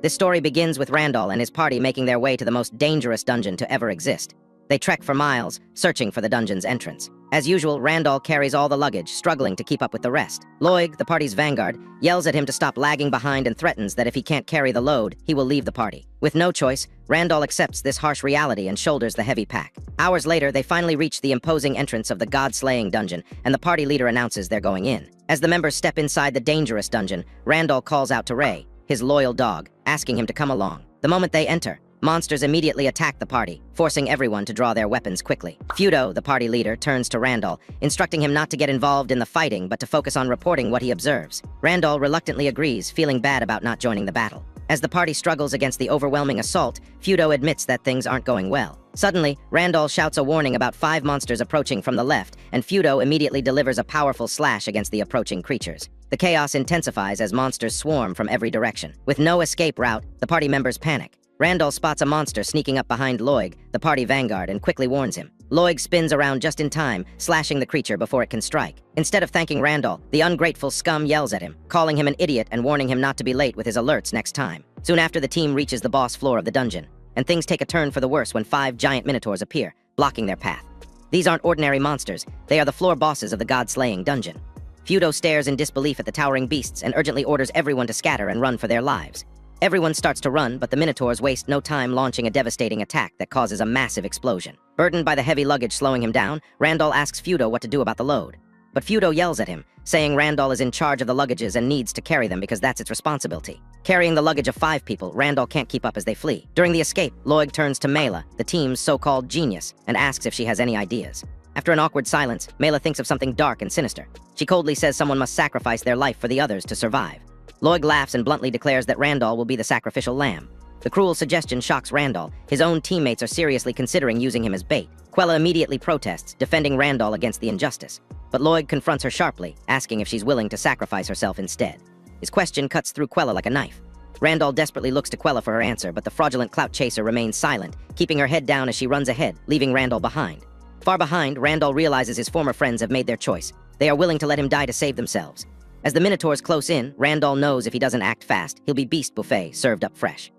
This story begins with Randall and his party making their way to the most dangerous dungeon to ever exist. They trek for miles, searching for the dungeon's entrance. As usual, Randall carries all the luggage, struggling to keep up with the rest. Loig, the party's vanguard, yells at him to stop lagging behind and threatens that if he can't carry the load, he will leave the party. With no choice, Randall accepts this harsh reality and shoulders the heavy pack. Hours later, they finally reach the imposing entrance of the god-slaying dungeon, and the party leader announces they're going in. As the members step inside the dangerous dungeon, Randall calls out to Ray, his loyal dog, asking him to come along. The moment they enter, monsters immediately attack the party, forcing everyone to draw their weapons quickly. Feudo, the party leader, turns to Randall, instructing him not to get involved in the fighting but to focus on reporting what he observes. Randall reluctantly agrees, feeling bad about not joining the battle. As the party struggles against the overwhelming assault, Feudo admits that things aren't going well. Suddenly, Randall shouts a warning about 5 monsters approaching from the left, and Feudo immediately delivers a powerful slash against the approaching creatures. The chaos intensifies as monsters swarm from every direction. With no escape route, the party members panic. Randall spots a monster sneaking up behind Loig, the party vanguard, and quickly warns him. Loig spins around just in time, slashing the creature before it can strike. Instead of thanking Randall, the ungrateful scum yells at him, calling him an idiot and warning him not to be late with his alerts next time. Soon after, the team reaches the boss floor of the dungeon, and things take a turn for the worse when 5 giant minotaurs appear, blocking their path. These aren't ordinary monsters, they are the floor bosses of the god-slaying dungeon. Feudo stares in disbelief at the towering beasts and urgently orders everyone to scatter and run for their lives. Everyone starts to run, but the Minotaurs waste no time launching a devastating attack that causes a massive explosion. Burdened by the heavy luggage slowing him down, Randall asks Feudo what to do about the load. But Feudo yells at him, saying Randall is in charge of the luggages and needs to carry them because that's its responsibility. Carrying the luggage of 5 people, Randall can't keep up as they flee. During the escape, Loig turns to Mela, the team's so-called genius, and asks if she has any ideas. After an awkward silence, Mela thinks of something dark and sinister. She coldly says someone must sacrifice their life for the others to survive. Loig laughs and bluntly declares that Randall will be the sacrificial lamb. The cruel suggestion shocks Randall. His own teammates are seriously considering using him as bait. Quella immediately protests, defending Randall against the injustice. But Loig confronts her sharply, asking if she's willing to sacrifice herself instead. His question cuts through Quella like a knife. Randall desperately looks to Quella for her answer, but the fraudulent clout chaser remains silent, keeping her head down as she runs ahead, leaving Randall behind. Far behind, Randall realizes his former friends have made their choice. They are willing to let him die to save themselves. As the Minotaurs close in, Randall knows if he doesn't act fast, he'll be beast buffet served up fresh.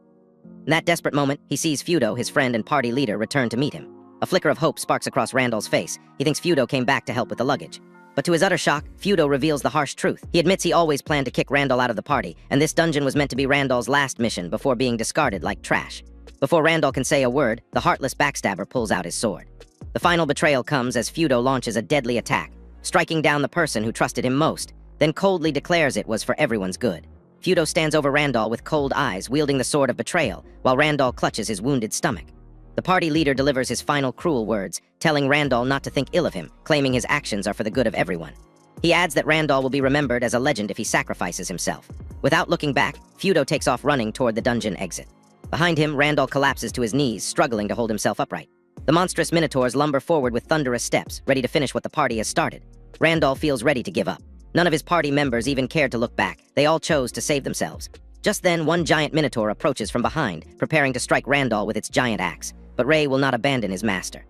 In that desperate moment, he sees Feudo, his friend and party leader, return to meet him. A flicker of hope sparks across Randall's face. He thinks Feudo came back to help with the luggage. But to his utter shock, Feudo reveals the harsh truth. He admits he always planned to kick Randall out of the party, and this dungeon was meant to be Randall's last mission before being discarded like trash. Before Randall can say a word, the heartless backstabber pulls out his sword. The final betrayal comes as Feudo launches a deadly attack, striking down the person who trusted him most, then coldly declares it was for everyone's good. Feudo stands over Randall with cold eyes, wielding the sword of betrayal, while Randall clutches his wounded stomach. The party leader delivers his final cruel words, telling Randall not to think ill of him, claiming his actions are for the good of everyone. He adds that Randall will be remembered as a legend if he sacrifices himself. Without looking back, Feudo takes off running toward the dungeon exit. Behind him, Randall collapses to his knees, struggling to hold himself upright. The monstrous Minotaurs lumber forward with thunderous steps, ready to finish what the party has started. Randall feels ready to give up. None of his party members even cared to look back. They all chose to save themselves. Just then, one giant Minotaur approaches from behind, preparing to strike Randall with its giant axe. But Ray will not abandon his master.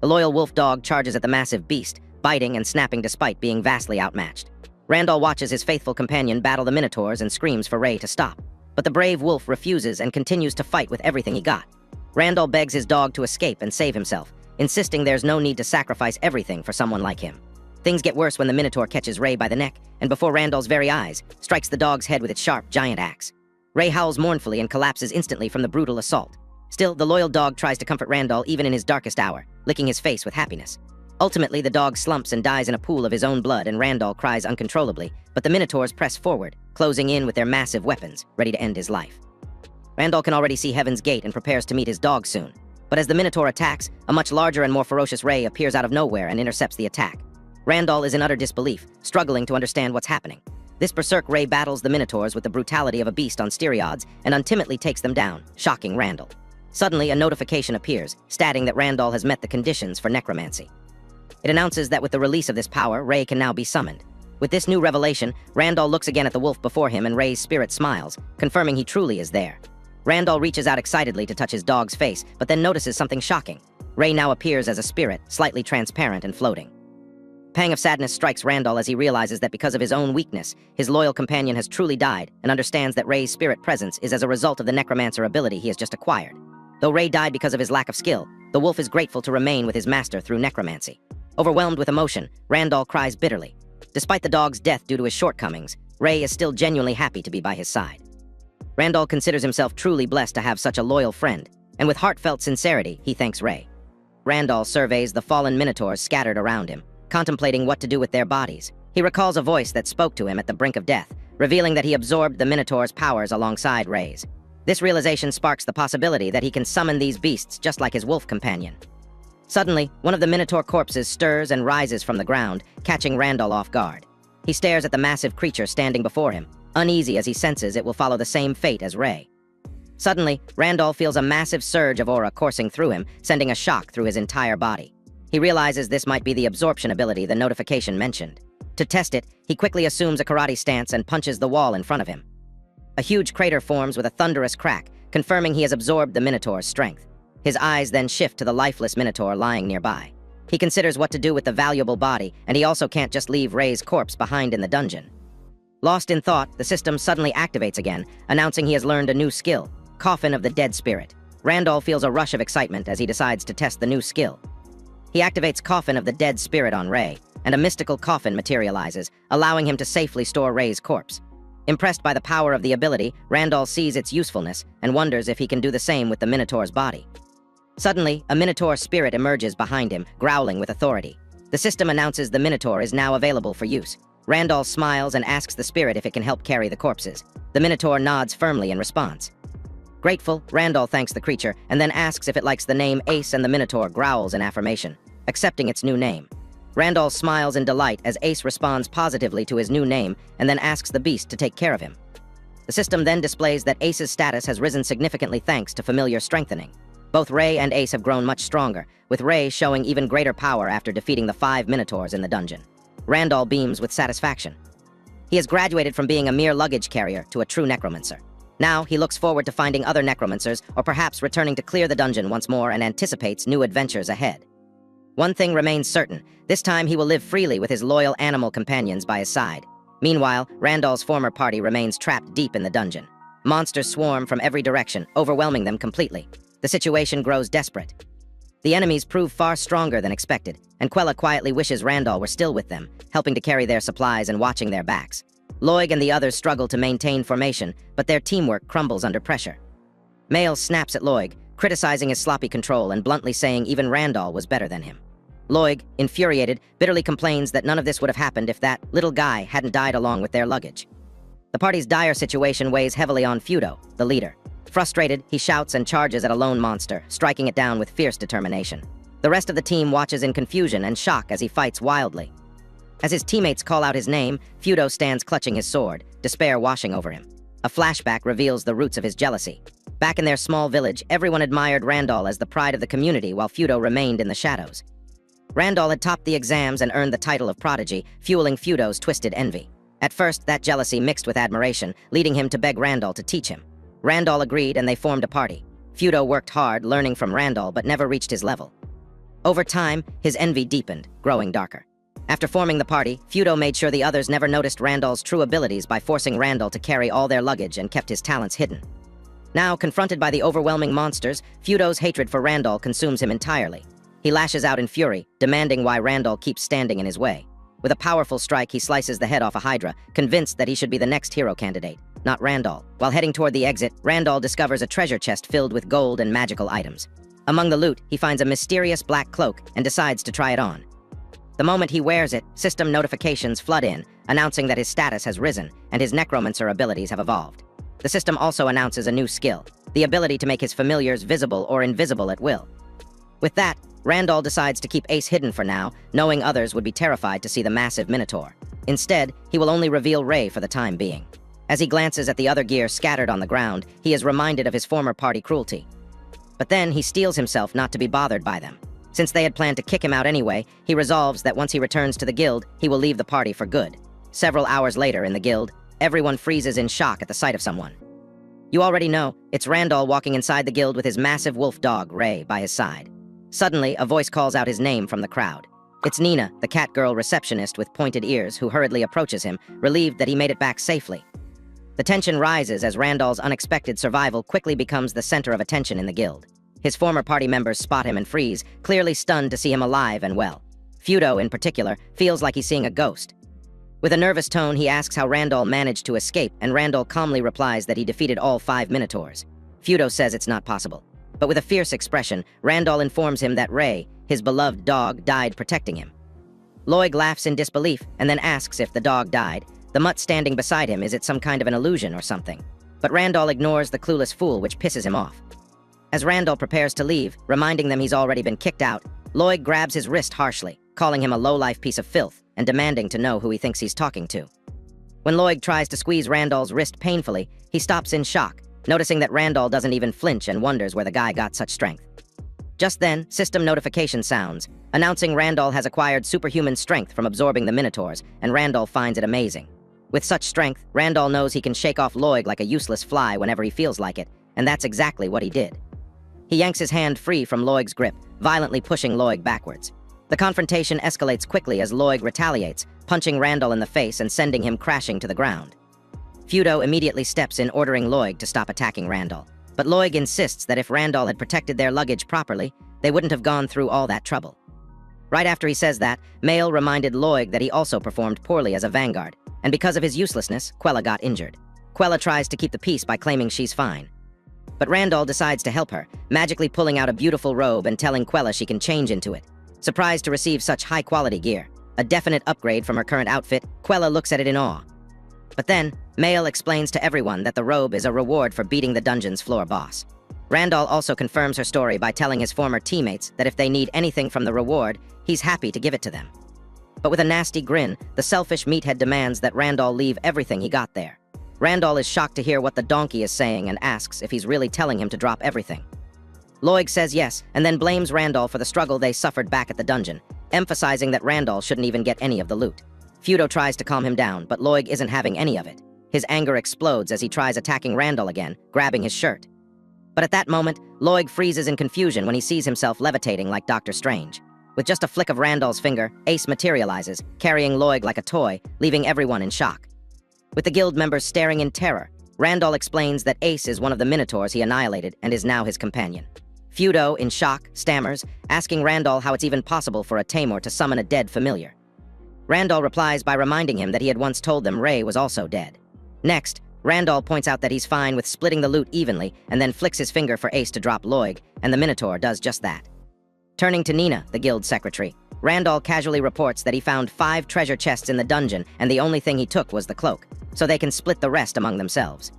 The loyal wolf dog charges at the massive beast, biting and snapping despite being vastly outmatched. Randall watches his faithful companion battle the Minotaurs and screams for Ray to stop. But the brave wolf refuses and continues to fight with everything he got. Randall begs his dog to escape and save himself, insisting there's no need to sacrifice everything for someone like him. Things get worse when the Minotaur catches Ray by the neck, and before Randall's very eyes, strikes the dog's head with its sharp, giant axe. Ray howls mournfully and collapses instantly from the brutal assault. Still, the loyal dog tries to comfort Randall even in his darkest hour, licking his face with happiness. Ultimately, the dog slumps and dies in a pool of his own blood, and Randall cries uncontrollably, but the Minotaurs press forward, closing in with their massive weapons, ready to end his life. Randall can already see Heaven's Gate and prepares to meet his dog soon. But as the Minotaur attacks, a much larger and more ferocious Ray appears out of nowhere and intercepts the attack. Randall is in utter disbelief, struggling to understand what's happening. This berserk Ray battles the Minotaurs with the brutality of a beast on steroids and ultimately takes them down, shocking Randall. Suddenly, a notification appears, stating that Randall has met the conditions for necromancy. It announces that with the release of this power, Ray can now be summoned. With this new revelation, Randall looks again at the wolf before him and Ray's spirit smiles, confirming he truly is there. Randall reaches out excitedly to touch his dog's face, but then notices something shocking. Ray now appears as a spirit, slightly transparent and floating. Pang of sadness strikes Randall as he realizes that because of his own weakness, his loyal companion has truly died, and understands that Ray's spirit presence is as a result of the Necromancer ability he has just acquired. Though Ray died because of his lack of skill, the wolf is grateful to remain with his master through necromancy. Overwhelmed with emotion, Randall cries bitterly. Despite the dog's death due to his shortcomings, Ray is still genuinely happy to be by his side. Randall considers himself truly blessed to have such a loyal friend, and with heartfelt sincerity, he thanks Ray. Randall surveys the fallen minotaurs scattered around him, contemplating what to do with their bodies. He recalls a voice that spoke to him at the brink of death, revealing that he absorbed the minotaur's powers alongside Ray's. This realization sparks the possibility that he can summon these beasts just like his wolf companion. Suddenly, one of the minotaur corpses stirs and rises from the ground, catching Randall off guard. He stares at the massive creature standing before him, uneasy as he senses it will follow the same fate as Ray. Suddenly, Randall feels a massive surge of aura coursing through him, sending a shock through his entire body. He realizes this might be the absorption ability the notification mentioned. To test it, he quickly assumes a karate stance and punches the wall in front of him. A huge crater forms with a thunderous crack, confirming he has absorbed the Minotaur's strength. His eyes then shift to the lifeless Minotaur lying nearby. He considers what to do with the valuable body, and he also can't just leave Ray's corpse behind in the dungeon. Lost in thought, the system suddenly activates again, announcing he has learned a new skill, Coffin of the Dead Spirit. Randall feels a rush of excitement as he decides to test the new skill. He activates Coffin of the Dead Spirit on Ray, and a mystical coffin materializes, allowing him to safely store Ray's corpse. Impressed by the power of the ability, Randall sees its usefulness and wonders if he can do the same with the Minotaur's body. Suddenly, a Minotaur spirit emerges behind him, growling with authority. The system announces the Minotaur is now available for use. Randall smiles and asks the spirit if it can help carry the corpses. The Minotaur nods firmly in response. Grateful, Randall thanks the creature and then asks if it likes the name Ace, and the Minotaur growls in affirmation, accepting its new name. Randall smiles in delight as Ace responds positively to his new name and then asks the beast to take care of him. The system then displays that Ace's status has risen significantly thanks to familiar strengthening. Both Ray and Ace have grown much stronger, with Ray showing even greater power after defeating the 5 Minotaurs in the dungeon. Randall beams with satisfaction. He has graduated from being a mere luggage carrier to a true necromancer. Now, he looks forward to finding other necromancers, or perhaps returning to clear the dungeon once more, and anticipates new adventures ahead. One thing remains certain. This time he will live freely with his loyal animal companions by his side. Meanwhile, Randall's former party remains trapped deep in the dungeon. Monsters swarm from every direction, overwhelming them completely. The situation grows desperate. The enemies prove far stronger than expected, and Quella quietly wishes Randall were still with them, helping to carry their supplies and watching their backs. Loig and the others struggle to maintain formation, but their teamwork crumbles under pressure. Mael snaps at Loig, criticizing his sloppy control and bluntly saying even Randall was better than him. Loig, infuriated, bitterly complains that none of this would have happened if that little guy hadn't died along with their luggage. The party's dire situation weighs heavily on Feudo, the leader. Frustrated, he shouts and charges at a lone monster, striking it down with fierce determination. The rest of the team watches in confusion and shock as he fights wildly. As his teammates call out his name, Feudo stands clutching his sword, despair washing over him. A flashback reveals the roots of his jealousy. Back in their small village, everyone admired Randall as the pride of the community while Feudo remained in the shadows. Randall had topped the exams and earned the title of prodigy, fueling Feudo's twisted envy. At first, that jealousy mixed with admiration, leading him to beg Randall to teach him. Randall agreed and they formed a party. Feudo worked hard, learning from Randall, but never reached his level. Over time, his envy deepened, growing darker. After forming the party, Feudo made sure the others never noticed Randall's true abilities by forcing Randall to carry all their luggage and kept his talents hidden. Now, confronted by the overwhelming monsters, Feudo's hatred for Randall consumes him entirely. He lashes out in fury, demanding why Randall keeps standing in his way. With a powerful strike, he slices the head off a Hydra, convinced that he should be the next hero candidate, not Randall. While heading toward the exit, Randall discovers a treasure chest filled with gold and magical items. Among the loot, he finds a mysterious black cloak and decides to try it on. The moment he wears it, system notifications flood in, announcing that his status has risen and his necromancer abilities have evolved. The system also announces a new skill, the ability to make his familiars visible or invisible at will. With that, Randall decides to keep Ace hidden for now, knowing others would be terrified to see the massive Minotaur. Instead, he will only reveal Ray for the time being. As he glances at the other gear scattered on the ground, he is reminded of his former party cruelty. But then he steels himself not to be bothered by them. Since they had planned to kick him out anyway, he resolves that once he returns to the guild, he will leave the party for good. Several hours later in the guild, everyone freezes in shock at the sight of someone. You already know, it's Randall walking inside the guild with his massive wolf dog, Ray, by his side. Suddenly, a voice calls out his name from the crowd. It's Nina, the cat girl receptionist with pointed ears, who hurriedly approaches him, relieved that he made it back safely. The tension rises as Randall's unexpected survival quickly becomes the center of attention in the guild. His former party members spot him and freeze, clearly stunned to see him alive and well. Feudo, in particular, feels like he's seeing a ghost. With a nervous tone, he asks how Randall managed to escape, and Randall calmly replies that he defeated all 5 Minotaurs. Feudo says it's not possible. But with a fierce expression, Randall informs him that Ray, his beloved dog, died protecting him. Loig laughs in disbelief and then asks if the dog died. The mutt standing beside him, is it some kind of an illusion or something? But Randall ignores the clueless fool, which pisses him off. As Randall prepares to leave, reminding them he's already been kicked out, Loig grabs his wrist harshly, calling him a low-life piece of filth and demanding to know who he thinks he's talking to. When Loig tries to squeeze Randall's wrist painfully, he stops in shock, noticing that Randall doesn't even flinch and wonders where the guy got such strength. Just then, system notification sounds, announcing Randall has acquired superhuman strength from absorbing the Minotaurs, and Randall finds it amazing. With such strength, Randall knows he can shake off Loig like a useless fly whenever he feels like it, and that's exactly what he did. He yanks his hand free from Loig's grip, violently pushing Loig backwards. The confrontation escalates quickly as Loig retaliates, punching Randall in the face and sending him crashing to the ground. Feudo immediately steps in, ordering Loig to stop attacking Randall. But Loig insists that if Randall had protected their luggage properly, they wouldn't have gone through all that trouble. Right after he says that, Mael reminded Loig that he also performed poorly as a vanguard, and because of his uselessness, Quella got injured. Quella tries to keep the peace by claiming she's fine. But Randall decides to help her, magically pulling out a beautiful robe and telling Quella she can change into it. Surprised to receive such high-quality gear, a definite upgrade from her current outfit, Quella looks at it in awe. But then, Mael explains to everyone that the robe is a reward for beating the dungeon's floor boss. Randall also confirms her story by telling his former teammates that if they need anything from the reward, he's happy to give it to them. But with a nasty grin, the selfish meathead demands that Randall leave everything he got there. Randall is shocked to hear what the donkey is saying and asks if he's really telling him to drop everything. Loig says yes, and then blames Randall for the struggle they suffered back at the dungeon, emphasizing that Randall shouldn't even get any of the loot. Feudo tries to calm him down, but Loig isn't having any of it. His anger explodes as he tries attacking Randall again, grabbing his shirt. But at that moment, Loig freezes in confusion when he sees himself levitating like Dr. Strange. With just a flick of Randall's finger, Ace materializes, carrying Loig like a toy, leaving everyone in shock. With the guild members staring in terror, Randall explains that Ace is one of the Minotaurs he annihilated and is now his companion. Feudo, in shock, stammers, asking Randall how it's even possible for a Tamor to summon a dead familiar. Randall replies by reminding him that he had once told them Ray was also dead. Next, Randall points out that he's fine with splitting the loot evenly and then flicks his finger for Ace to drop Loig, and the Minotaur does just that. Turning to Nina, the guild secretary, Randall casually reports that he found 5 treasure chests in the dungeon and the only thing he took was the cloak, so they can split the rest among themselves.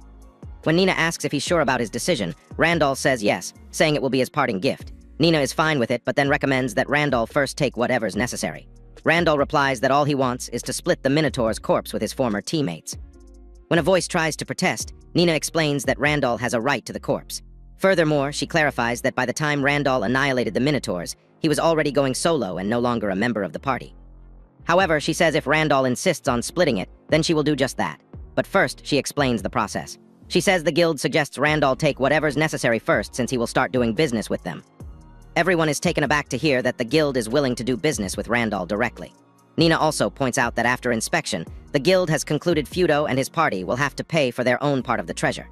When Nina asks if he's sure about his decision, Randall says yes, saying it will be his parting gift. Nina is fine with it, but then recommends that Randall first take whatever's necessary. Randall replies that all he wants is to split the Minotaur's corpse with his former teammates. When a voice tries to protest, Nina explains that Randall has a right to the corpse. Furthermore, she clarifies that by the time Randall annihilated the Minotaurs, he was already going solo and no longer a member of the party. However, she says if Randall insists on splitting it, then she will do just that. But first, she explains the process. She says the guild suggests Randall take whatever's necessary first since he will start doing business with them. Everyone is taken aback to hear that the guild is willing to do business with Randall directly. Nina also points out that after inspection, the guild has concluded Feudo and his party will have to pay for their own part of the treasure.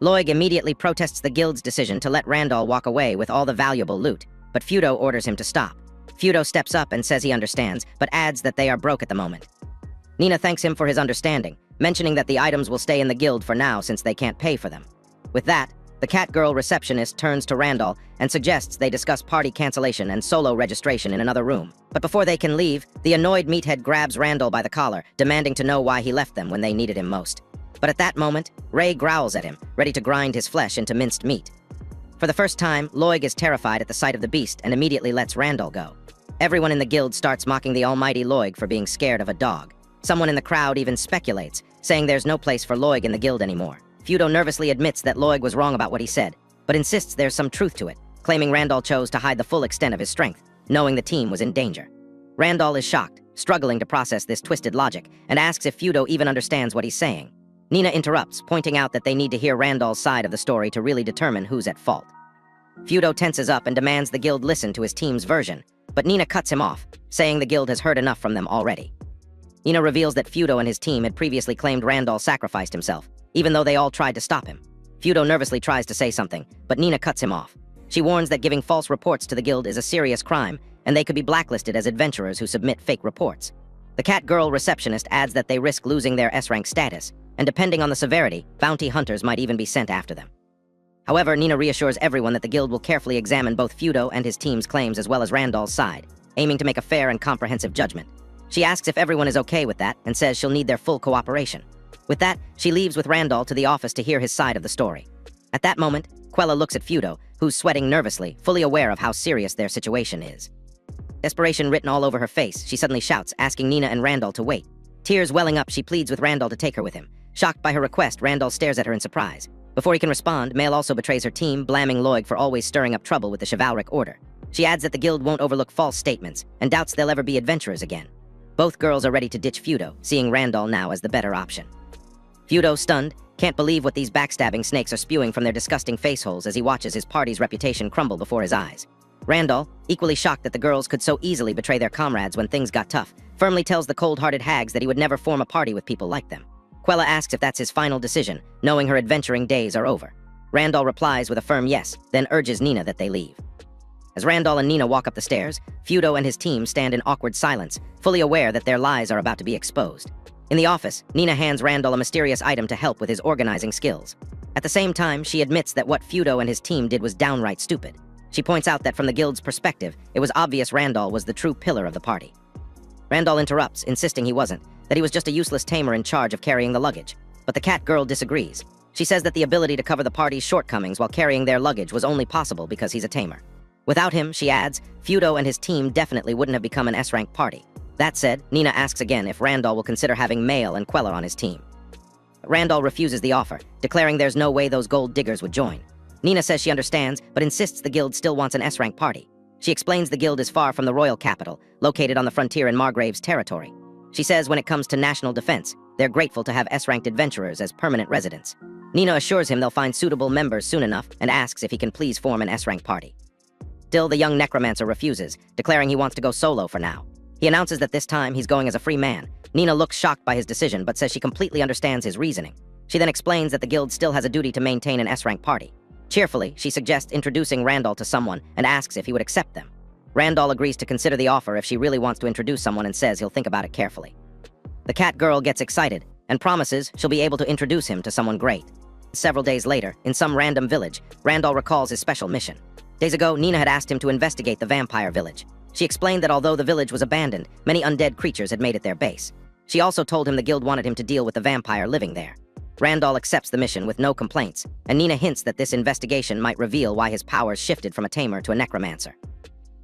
Loig immediately protests the guild's decision to let Randall walk away with all the valuable loot, but Feudo orders him to stop. Feudo steps up and says he understands, but adds that they are broke at the moment. Nina thanks him for his understanding, mentioning that the items will stay in the guild for now since they can't pay for them. With that, the cat girl receptionist turns to Randall and suggests they discuss party cancellation and solo registration in another room. But before they can leave, the annoyed meathead grabs Randall by the collar, demanding to know why he left them when they needed him most. But at that moment, Ray growls at him, ready to grind his flesh into minced meat. For the first time, Loig is terrified at the sight of the beast and immediately lets Randall go. Everyone in the guild starts mocking the almighty Loig for being scared of a dog. Someone in the crowd even speculates, saying there's no place for Loig in the guild anymore. Feudo nervously admits that Loig was wrong about what he said, but insists there's some truth to it, claiming Randall chose to hide the full extent of his strength, knowing the team was in danger. Randall is shocked, struggling to process this twisted logic, and asks if Feudo even understands what he's saying. Nina interrupts, pointing out that they need to hear Randall's side of the story to really determine who's at fault. Feudo tenses up and demands the guild listen to his team's version, but Nina cuts him off, saying the guild has heard enough from them already. Nina reveals that Feudo and his team had previously claimed Randall sacrificed himself, even though they all tried to stop him. Feudo nervously tries to say something, but Nina cuts him off. She warns that giving false reports to the guild is a serious crime, and they could be blacklisted as adventurers who submit fake reports. The cat girl receptionist adds that they risk losing their S-rank status, and depending on the severity, bounty hunters might even be sent after them. However, Nina reassures everyone that the guild will carefully examine both Feudo and his team's claims as well as Randall's side, aiming to make a fair and comprehensive judgment. She asks if everyone is okay with that and says she'll need their full cooperation. With that, she leaves with Randall to the office to hear his side of the story. At that moment, Quella looks at Feudo, who's sweating nervously, fully aware of how serious their situation is. Desperation written all over her face, she suddenly shouts, asking Nina and Randall to wait. Tears welling up, she pleads with Randall to take her with him. Shocked by her request, Randall stares at her in surprise. Before he can respond, Mail also betrays her team, blaming Loig for always stirring up trouble with the chivalric order. She adds that the guild won't overlook false statements, and doubts they'll ever be adventurers again. Both girls are ready to ditch Feudo, seeing Randall now as the better option. Feudo, stunned, can't believe what these backstabbing snakes are spewing from their disgusting faceholes as he watches his party's reputation crumble before his eyes. Randall, equally shocked that the girls could so easily betray their comrades when things got tough, firmly tells the cold-hearted hags that he would never form a party with people like them. Quella asks if that's his final decision, knowing her adventuring days are over. Randall replies with a firm yes, then urges Nina that they leave. As Randall and Nina walk up the stairs, Feudo and his team stand in awkward silence, fully aware that their lies are about to be exposed. In the office, Nina hands Randall a mysterious item to help with his organizing skills. At the same time, she admits that what Feudo and his team did was downright stupid. She points out that from the guild's perspective, it was obvious Randall was the true pillar of the party. Randall interrupts, insisting he wasn't, that he was just a useless tamer in charge of carrying the luggage. But the cat girl disagrees. She says that the ability to cover the party's shortcomings while carrying their luggage was only possible because he's a tamer. Without him, she adds, Feudo and his team definitely wouldn't have become an S-rank party. That said, Nina asks again if Randall will consider having Mail and Quella on his team. But Randall refuses the offer, declaring there's no way those gold diggers would join. Nina says she understands, but insists the guild still wants an S-rank party. She explains the guild is far from the royal capital, located on the frontier in Margrave's territory. She says when it comes to national defense, they're grateful to have S-ranked adventurers as permanent residents. Nina assures him they'll find suitable members soon enough and asks if he can please form an S-rank party. Still, the young Necromancer refuses, declaring he wants to go solo for now. He announces that this time he's going as a free man. Nina looks shocked by his decision, but says she completely understands his reasoning. She then explains that the guild still has a duty to maintain an S-rank party. Cheerfully, she suggests introducing Randall to someone and asks if he would accept them. Randall agrees to consider the offer if she really wants to introduce someone and says he'll think about it carefully. The cat girl gets excited and promises she'll be able to introduce him to someone great. Several days later, in some random village, Randall recalls his special mission. Days ago, Nina had asked him to investigate the vampire village. She explained that although the village was abandoned, many undead creatures had made it their base. She also told him the guild wanted him to deal with the vampire living there. Randall accepts the mission with no complaints, and Nina hints that this investigation might reveal why his powers shifted from a tamer to a necromancer.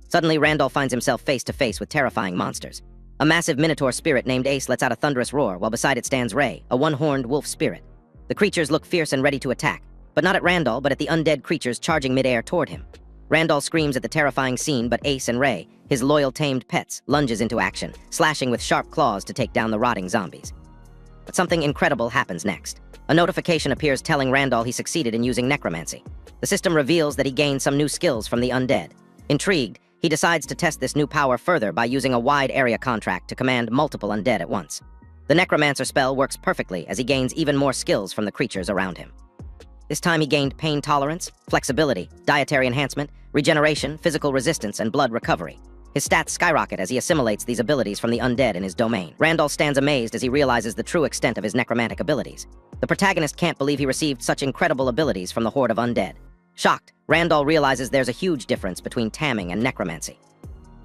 Suddenly, Randall finds himself face to face with terrifying monsters. A massive minotaur spirit named Ace lets out a thunderous roar, while beside it stands Ray, a one-horned wolf spirit. The creatures look fierce and ready to attack, but not at Randall, but at the undead creatures charging midair toward him. Randall screams at the terrifying scene, but Ace and Ray, his loyal tamed pets, lunges into action, slashing with sharp claws to take down the rotting zombies. But something incredible happens next. A notification appears telling Randall he succeeded in using necromancy. The system reveals that he gained some new skills from the undead. Intrigued, he decides to test this new power further by using a wide area contract to command multiple undead at once. The necromancer spell works perfectly as he gains even more skills from the creatures around him. This time he gained pain tolerance, flexibility, dietary enhancement, regeneration, physical resistance, and blood recovery. His stats skyrocket as he assimilates these abilities from the undead in his domain. Randall stands amazed as he realizes the true extent of his necromantic abilities. The protagonist can't believe he received such incredible abilities from the horde of undead. Shocked, Randall realizes there's a huge difference between tamming and necromancy.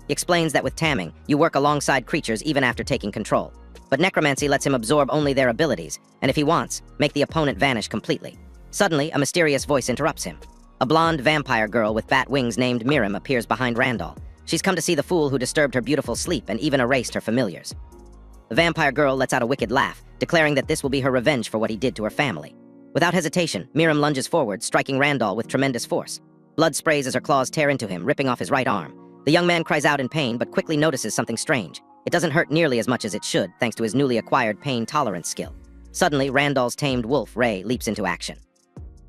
He explains that with tamming, you work alongside creatures even after taking control. But necromancy lets him absorb only their abilities, and if he wants, make the opponent vanish completely. Suddenly, a mysterious voice interrupts him. A blonde vampire girl with bat wings named Miriam appears behind Randall. She's come to see the fool who disturbed her beautiful sleep and even erased her familiars. The vampire girl lets out a wicked laugh, declaring that this will be her revenge for what he did to her family. Without hesitation, Miriam lunges forward, striking Randall with tremendous force. Blood sprays as her claws tear into him, ripping off his right arm. The young man cries out in pain, but quickly notices something strange. It doesn't hurt nearly as much as it should, thanks to his newly acquired pain tolerance skill. Suddenly, Randall's tamed wolf, Ray, leaps into action.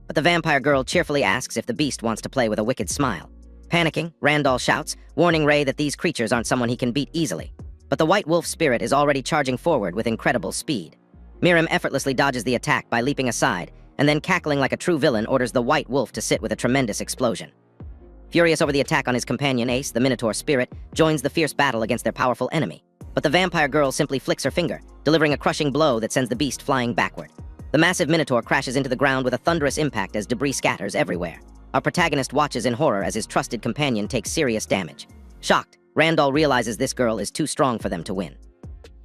But the vampire girl cheerfully asks if the beast wants to play with a wicked smile. Panicking, Randall shouts, warning Ray that these creatures aren't someone he can beat easily. But the white wolf spirit is already charging forward with incredible speed. Miriam effortlessly dodges the attack by leaping aside, and then cackling like a true villain orders the white wolf to sit with a tremendous explosion. Furious over the attack on his companion Ace, the Minotaur spirit, joins the fierce battle against their powerful enemy. But the vampire girl simply flicks her finger, delivering a crushing blow that sends the beast flying backward. The massive Minotaur crashes into the ground with a thunderous impact as debris scatters everywhere. Our protagonist watches in horror as his trusted companion takes serious damage. Shocked, Randall realizes this girl is too strong for them to win.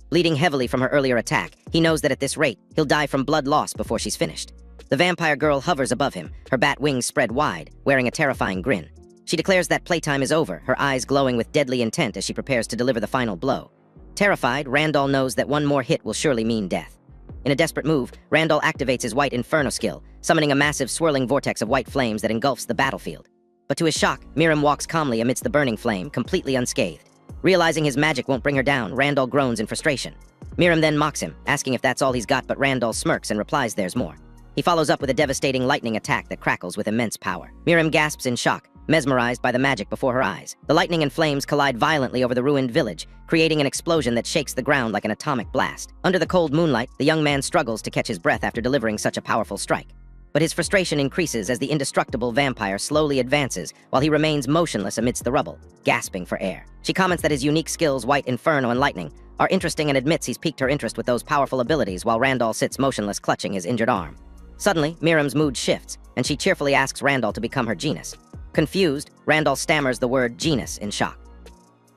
Bleeding heavily from her earlier attack, he knows that at this rate, he'll die from blood loss before she's finished. The vampire girl hovers above him, her bat wings spread wide, wearing a terrifying grin. She declares that playtime is over, her eyes glowing with deadly intent as she prepares to deliver the final blow. Terrified, Randall knows that one more hit will surely mean death. In a desperate move, Randall activates his White Inferno skill, summoning a massive swirling vortex of white flames that engulfs the battlefield. But to his shock, Miriam walks calmly amidst the burning flame, completely unscathed. Realizing his magic won't bring her down, Randall groans in frustration. Miriam then mocks him, asking if that's all he's got, but Randall smirks and replies there's more. He follows up with a devastating lightning attack that crackles with immense power. Miriam gasps in shock, mesmerized by the magic before her eyes. The lightning and flames collide violently over the ruined village, creating an explosion that shakes the ground like an atomic blast. Under the cold moonlight, the young man struggles to catch his breath after delivering such a powerful strike. But his frustration increases as the indestructible vampire slowly advances while he remains motionless amidst the rubble, gasping for air. She comments that his unique skills, White Inferno and Lightning, are interesting and admits he's piqued her interest with those powerful abilities while Randall sits motionless clutching his injured arm. Suddenly, Miriam's mood shifts, and she cheerfully asks Randall to become her genus. Confused, Randall stammers the word genus in shock.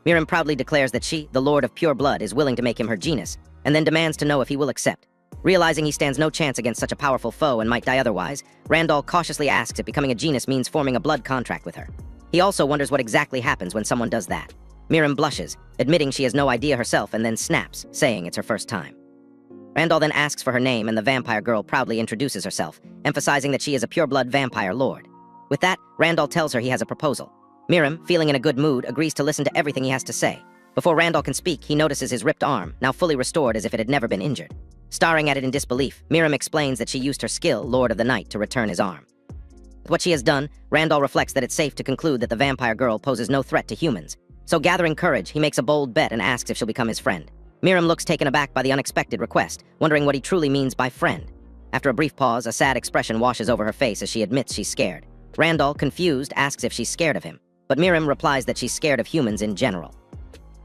Miriam proudly declares that she, the Lord of Pure Blood, is willing to make him her genus, and then demands to know if he will accept. Realizing he stands no chance against such a powerful foe and might die otherwise, Randall cautiously asks if becoming a genus means forming a blood contract with her. He also wonders what exactly happens when someone does that. Miriam blushes, admitting she has no idea herself, and then snaps, saying it's her first time. Randall then asks for her name, and the vampire girl proudly introduces herself, emphasizing that she is a pure-blood vampire lord. With that, Randall tells her he has a proposal. Miriam, feeling in a good mood, agrees to listen to everything he has to say. Before Randall can speak, he notices his ripped arm, now fully restored as if it had never been injured. Staring at it in disbelief, Miriam explains that she used her skill, Lord of the Night, to return his arm. With what she has done, Randall reflects that it's safe to conclude that the vampire girl poses no threat to humans. So gathering courage, he makes a bold bet and asks if she'll become his friend. Miriam looks taken aback by the unexpected request, wondering what he truly means by friend. After a brief pause, a sad expression washes over her face as she admits she's scared. Randall, confused, asks if she's scared of him, but Miriam replies that she's scared of humans in general.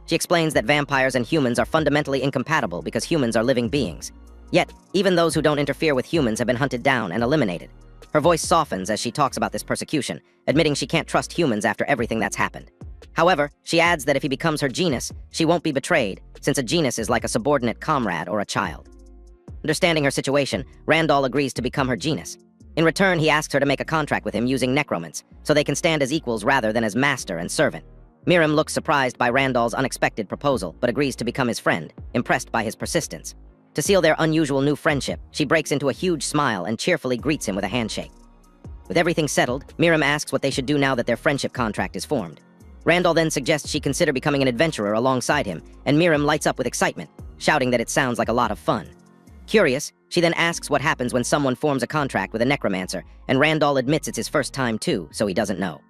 She explains that vampires and humans are fundamentally incompatible because humans are living beings. Yet, even those who don't interfere with humans have been hunted down and eliminated. Her voice softens as she talks about this persecution, admitting she can't trust humans after everything that's happened. However, she adds that if he becomes her genus, she won't be betrayed, since a genus is like a subordinate comrade or a child. Understanding her situation, Randall agrees to become her genus. In return, he asks her to make a contract with him using Necromancer, so they can stand as equals rather than as master and servant. Miriam looks surprised by Randall's unexpected proposal, but agrees to become his friend, impressed by his persistence. To seal their unusual new friendship, she breaks into a huge smile and cheerfully greets him with a handshake. With everything settled, Miriam asks what they should do now that their friendship contract is formed. Randall then suggests she consider becoming an adventurer alongside him, and Miriam lights up with excitement, shouting that it sounds like a lot of fun. Curious, she then asks what happens when someone forms a contract with a necromancer, and Randall admits it's his first time too, so he doesn't know.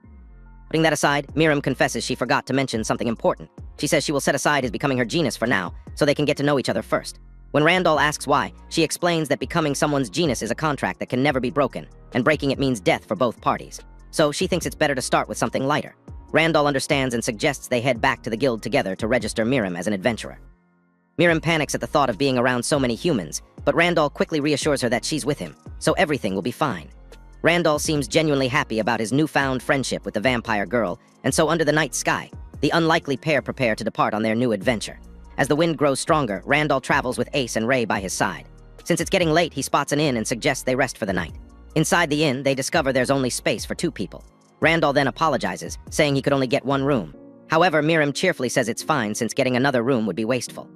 Putting that aside, Miriam confesses she forgot to mention something important. She says she will set aside his becoming her genus for now, so they can get to know each other first. When Randall asks why, she explains that becoming someone's genus is a contract that can never be broken, and breaking it means death for both parties. So she thinks it's better to start with something lighter. Randall understands and suggests they head back to the guild together to register Miriam as an adventurer. Miriam panics at the thought of being around so many humans, but Randall quickly reassures her that she's with him, so everything will be fine. Randall seems genuinely happy about his newfound friendship with the vampire girl, and so under the night sky, the unlikely pair prepare to depart on their new adventure. As the wind grows stronger, Randall travels with Ace and Ray by his side. Since it's getting late, he spots an inn and suggests they rest for the night. Inside the inn, they discover there's only space for 2 people. Randall then apologizes, saying he could only get 1 room. However, Miriam cheerfully says it's fine since getting another room would be wasteful.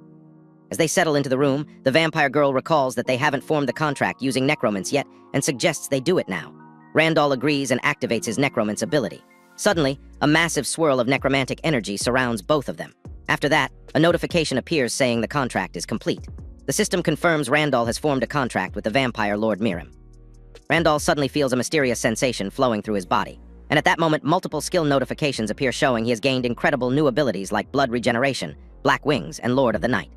As they settle into the room, the vampire girl recalls that they haven't formed the contract using Necromancer yet and suggests they do it now. Randall agrees and activates his Necromancer ability. Suddenly, a massive swirl of necromantic energy surrounds both of them. After that, a notification appears saying the contract is complete. The system confirms Randall has formed a contract with the vampire Lord Miriam. Randall suddenly feels a mysterious sensation flowing through his body. And at that moment, multiple skill notifications appear showing he has gained incredible new abilities like Blood Regeneration, Black Wings, and Lord of the Night.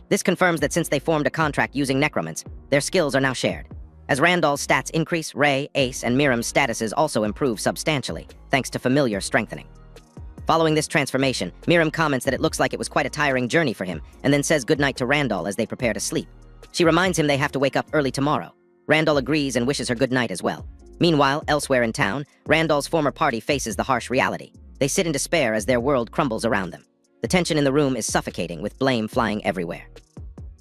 This confirms that since they formed a contract using Necromancer, their skills are now shared. As Randall's stats increase, Ray, Ace, and Miriam's statuses also improve substantially, thanks to familiar strengthening. Following this transformation, Miriam comments that it looks like it was quite a tiring journey for him, and then says goodnight to Randall as they prepare to sleep. She reminds him they have to wake up early tomorrow. Randall agrees and wishes her good night as well. Meanwhile, elsewhere in town, Randall's former party faces the harsh reality. They sit in despair as their world crumbles around them. The tension in the room is suffocating, with blame flying everywhere.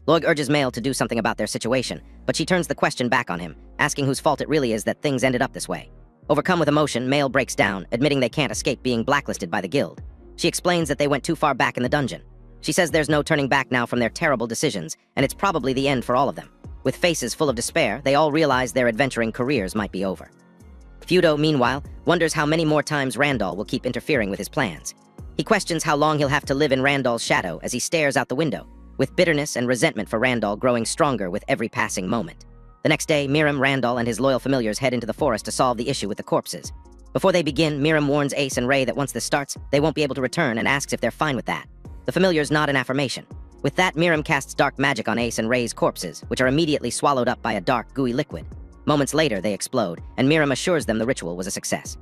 Loig urges Mael to do something about their situation, but she turns the question back on him, asking whose fault it really is that things ended up this way. Overcome with emotion, Mael breaks down, admitting they can't escape being blacklisted by the guild. She explains that they went too far back in the dungeon. She says there's no turning back now from their terrible decisions, and it's probably the end for all of them. With faces full of despair, they all realize their adventuring careers might be over. Feudo, meanwhile, wonders how many more times Randall will keep interfering with his plans. He questions how long he'll have to live in Randall's shadow as he stares out the window, with bitterness and resentment for Randall growing stronger with every passing moment. The next day, Miriam, Randall, and his loyal familiars head into the forest to solve the issue with the corpses. Before they begin, Miriam warns Ace and Ray that once this starts, they won't be able to return and asks if they're fine with that. The familiars nod in affirmation. With that, Miriam casts dark magic on Ace and Ray's corpses, which are immediately swallowed up by a dark, gooey liquid. Moments later, they explode, and Miriam assures them the ritual was a success.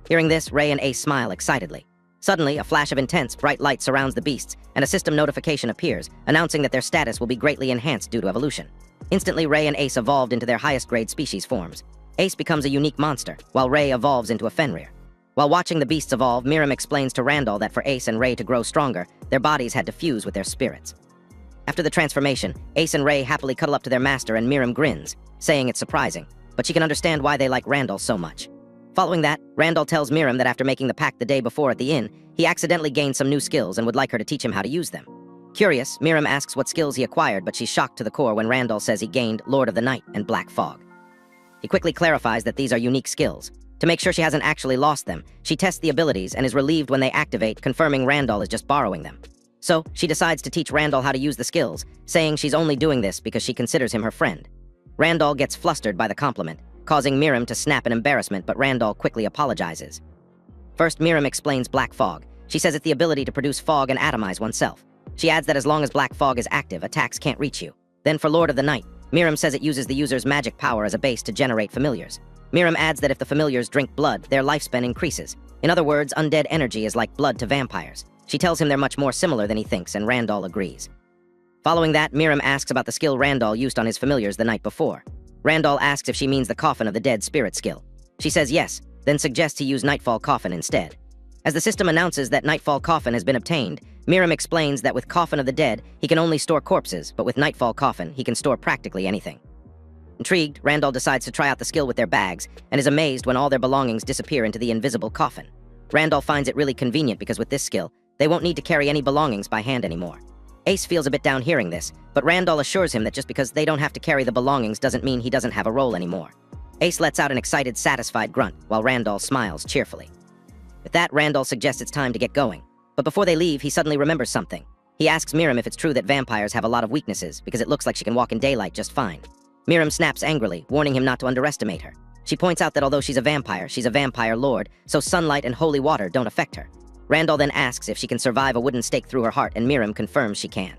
Hearing this, Ray and Ace smile excitedly. Suddenly, a flash of intense, bright light surrounds the beasts, and a system notification appears, announcing that their status will be greatly enhanced due to evolution. Instantly, Ray and Ace evolved into their highest-grade species forms. Ace becomes a unique monster, while Ray evolves into a Fenrir. While watching the beasts evolve, Miriam explains to Randall that for Ace and Ray to grow stronger, their bodies had to fuse with their spirits. After the transformation, Ace and Ray happily cuddle up to their master and Miriam grins, saying it's surprising, but she can understand why they like Randall so much. Following that, Randall tells Miriam that after making the pact the day before at the inn, he accidentally gained some new skills and would like her to teach him how to use them. Curious, Miriam asks what skills he acquired, but she's shocked to the core when Randall says he gained Lord of the Night and Black Fog. He quickly clarifies that these are unique skills. To make sure she hasn't actually lost them, she tests the abilities and is relieved when they activate, confirming Randall is just borrowing them. So, she decides to teach Randall how to use the skills, saying she's only doing this because she considers him her friend. Randall gets flustered by the compliment, causing Miriam to snap in embarrassment, but Randall quickly apologizes. First, Miriam explains Black Fog. She says it's the ability to produce fog and atomize oneself. She adds that as long as Black Fog is active, attacks can't reach you. Then for Lord of the Night, Miriam says it uses the user's magic power as a base to generate familiars. Miriam adds that if the familiars drink blood, their lifespan increases. In other words, undead energy is like blood to vampires. She tells him they're much more similar than he thinks, and Randall agrees. Following that, Miriam asks about the skill Randall used on his familiars the night before. Randall asks if she means the Coffin of the Dead spirit skill. She says yes, then suggests he use Nightfall Coffin instead. As the system announces that Nightfall Coffin has been obtained, Miriam explains that with Coffin of the Dead, he can only store corpses, but with Nightfall Coffin, he can store practically anything. Intrigued, Randall decides to try out the skill with their bags, and is amazed when all their belongings disappear into the invisible coffin. Randall finds it really convenient because with this skill, they won't need to carry any belongings by hand anymore. Ace feels a bit down hearing this, but Randall assures him that just because they don't have to carry the belongings doesn't mean he doesn't have a role anymore. Ace lets out an excited, satisfied grunt, while Randall smiles cheerfully. With that, Randall suggests it's time to get going. But before they leave, he suddenly remembers something. He asks Miriam if it's true that vampires have a lot of weaknesses, because it looks like she can walk in daylight just fine. Miriam snaps angrily, warning him not to underestimate her. She points out that although she's a vampire lord, so sunlight and holy water don't affect her. Randall then asks if she can survive a wooden stake through her heart, and Miriam confirms she can.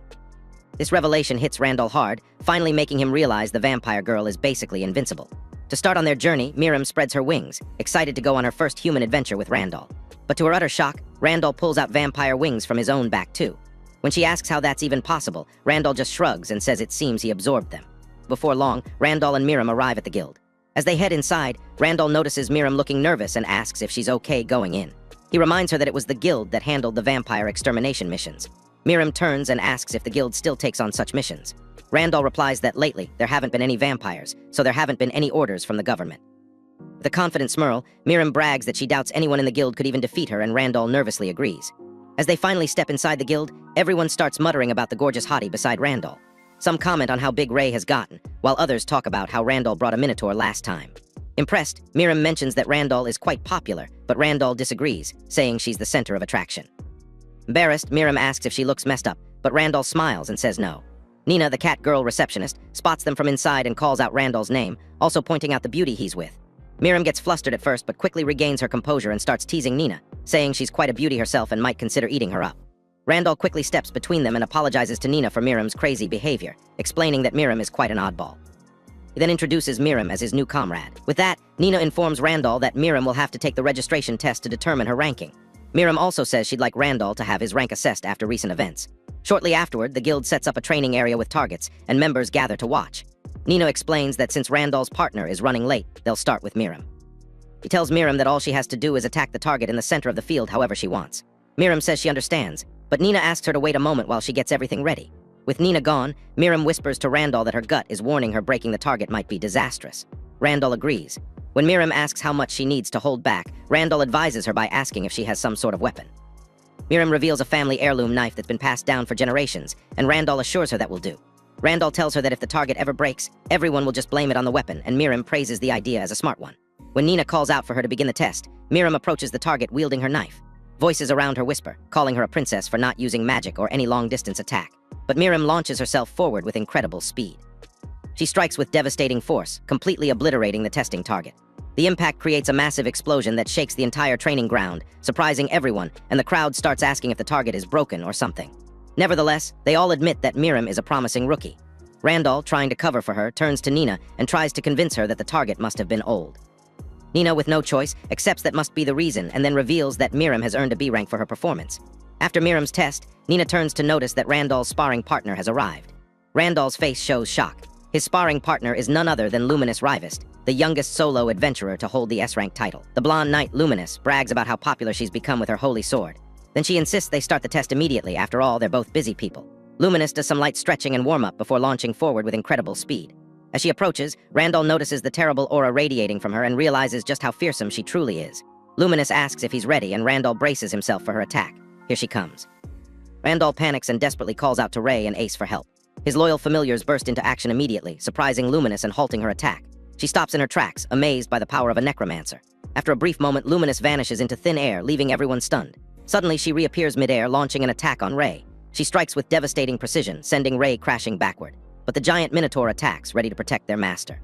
This revelation hits Randall hard, finally making him realize the vampire girl is basically invincible. To start on their journey, Miriam spreads her wings, excited to go on her first human adventure with Randall. But to her utter shock, Randall pulls out vampire wings from his own back too. When she asks how that's even possible, Randall just shrugs and says it seems he absorbed them. Before long, Randall and Miriam arrive at the guild. As they head inside, Randall notices Miriam looking nervous and asks if she's okay going in. He reminds her that it was the guild that handled the vampire extermination missions. Miriam turns and asks if the guild still takes on such missions. Randall replies that lately, there haven't been any vampires, so there haven't been any orders from the government. With a confident smile, Miriam brags that she doubts anyone in the guild could even defeat her, and Randall nervously agrees. As they finally step inside the guild, everyone starts muttering about the gorgeous hottie beside Randall. Some comment on how big Ray has gotten, while others talk about how Randall brought a minotaur last time. Impressed, Miriam mentions that Randall is quite popular, but Randall disagrees, saying she's the center of attraction. Embarrassed, Miriam asks if she looks messed up, but Randall smiles and says no. Nina, the cat girl receptionist, spots them from inside and calls out Randall's name, also pointing out the beauty he's with. Miriam gets flustered at first but quickly regains her composure and starts teasing Nina, saying she's quite a beauty herself and might consider eating her up. Randall quickly steps between them and apologizes to Nina for Miriam's crazy behavior, explaining that Miriam is quite an oddball. He then introduces Miriam as his new comrade. With that, Nina informs Randall that Miriam will have to take the registration test to determine her ranking. Miriam also says she'd like Randall to have his rank assessed after recent events. Shortly afterward, the guild sets up a training area with targets, and members gather to watch. Nina explains that since Randall's partner is running late, they'll start with Miriam. He tells Miriam that all she has to do is attack the target in the center of the field however she wants. Miriam says she understands, but Nina asks her to wait a moment while she gets everything ready. With Nina gone, Miriam whispers to Randall that her gut is warning her breaking the target might be disastrous. Randall agrees. When Miriam asks how much she needs to hold back, Randall advises her by asking if she has some sort of weapon. Miriam reveals a family heirloom knife that's been passed down for generations, and Randall assures her that will do. Randall tells her that if the target ever breaks, everyone will just blame it on the weapon, and Miriam praises the idea as a smart one. When Nina calls out for her to begin the test, Miriam approaches the target wielding her knife. Voices around her whisper, calling her a princess for not using magic or any long-distance attack. But Miriam launches herself forward with incredible speed. She strikes with devastating force, completely obliterating the testing target. The impact creates a massive explosion that shakes the entire training ground, surprising everyone, and the crowd starts asking if the target is broken or something. Nevertheless, they all admit that Miriam is a promising rookie. Randall, trying to cover for her, turns to Nina and tries to convince her that the target must have been old. Nina, with no choice, accepts that must be the reason and then reveals that Miriam has earned a B rank for her performance. After Miriam's test, Nina turns to notice that Randall's sparring partner has arrived. Randall's face shows shock. His sparring partner is none other than Luminous Rivest, the youngest solo adventurer to hold the S-rank title. The blonde knight Luminous brags about how popular she's become with her holy sword. Then she insists they start the test immediately. After all, they're both busy people. Luminous does some light stretching and warm-up before launching forward with incredible speed. As she approaches, Randall notices the terrible aura radiating from her and realizes just how fearsome she truly is. Luminous asks if he's ready, and Randall braces himself for her attack. Here she comes. Randall panics and desperately calls out to Ray and Ace for help. His loyal familiars burst into action immediately, surprising Luminous and halting her attack. She stops in her tracks, amazed by the power of a Necromancer. After a brief moment, Luminous vanishes into thin air, leaving everyone stunned. Suddenly, she reappears midair, launching an attack on Ray. She strikes with devastating precision, sending Ray crashing backward. But the giant Minotaur attacks, ready to protect their master.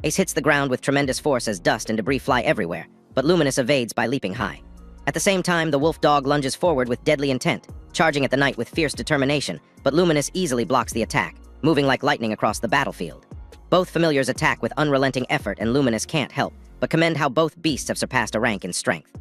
Ace hits the ground with tremendous force as dust and debris fly everywhere, but Luminous evades by leaping high. At the same time, the wolf dog lunges forward with deadly intent, charging at the knight with fierce determination, but Luminous easily blocks the attack, moving like lightning across the battlefield. Both familiars attack with unrelenting effort, and Luminous can't help but commend how both beasts have surpassed a rank in strength.